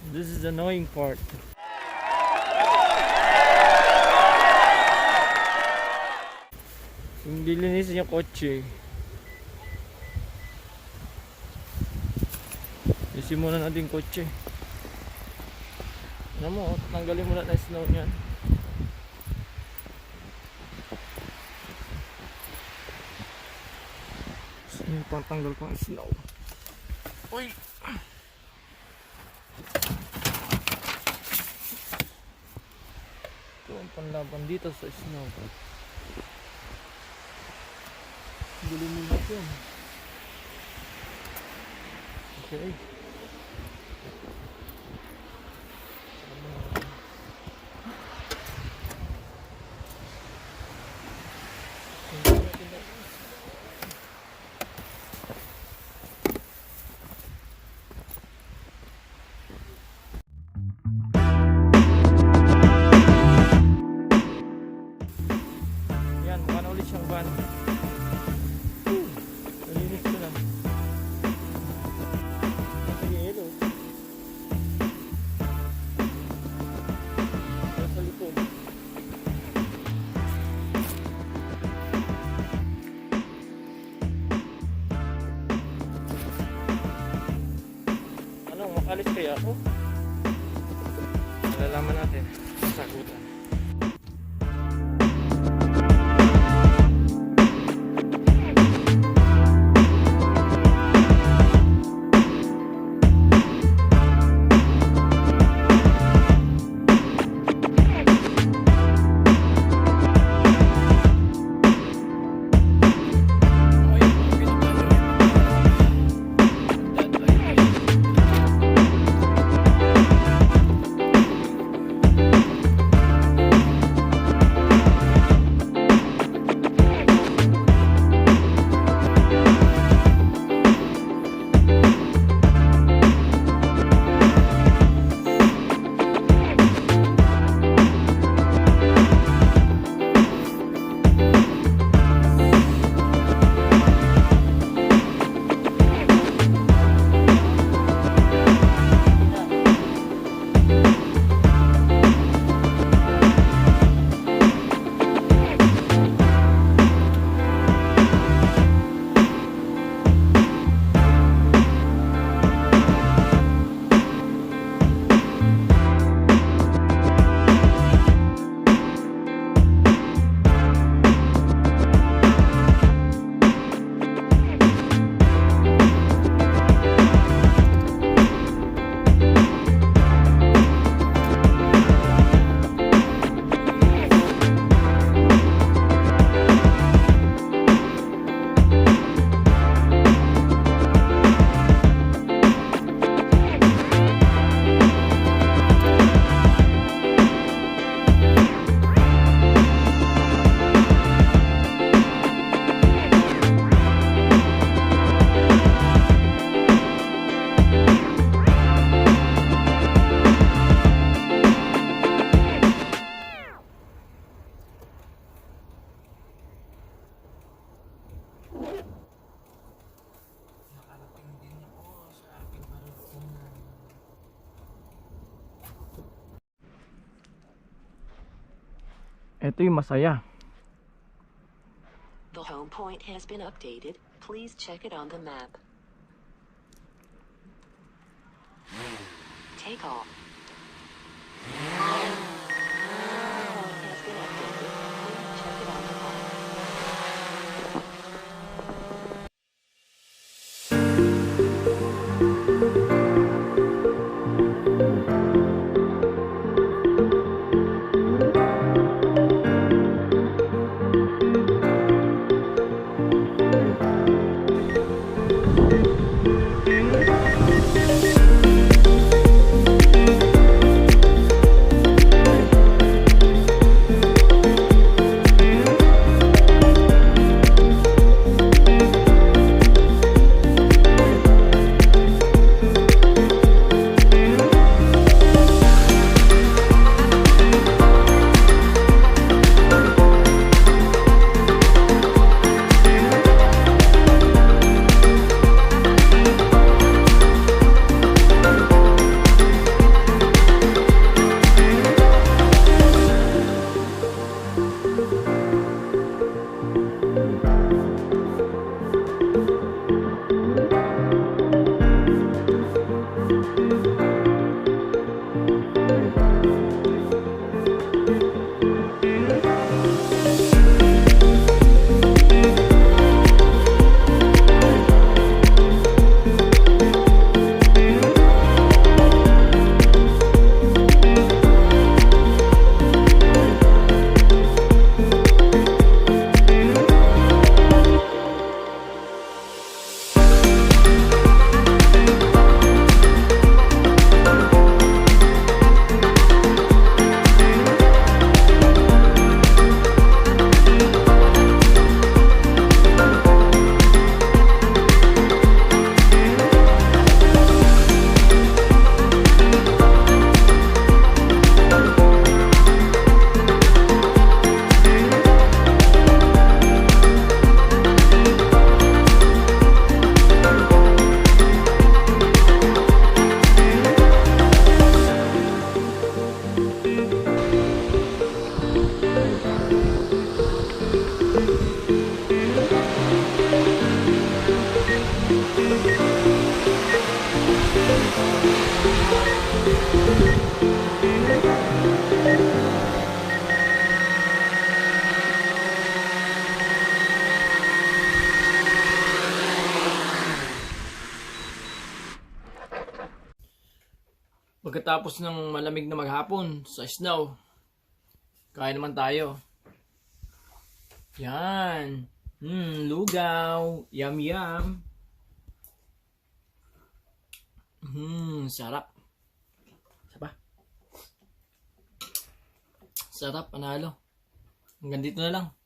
This is the annoying part. Hindi linis yung kotse. Isin muna natin yung kotse. Ano mo, tanggalin mo na ng snow niyan. Yung pangtanggal pang snow. Uy! Ito ang panlaban dito sa snow. Gulo mo natin. Okay. Yan, mukha na ulit siyang van. Nalinis ko na. Nasa-yelo. Nasa likod. Ano, makalis kaya ako? Malalaman natin sa sagutan. Ito yung masaya. The home point has been updated. Please check it on the map. Take off. Home point has been updated. Please check it on the map. Pagkatapos ng malamig na maghapon sa snow, kain naman tayo. Yan. Lugaw. Yum yum. Sarap. Saba. Sarap, panalo. Hanggang dito na lang.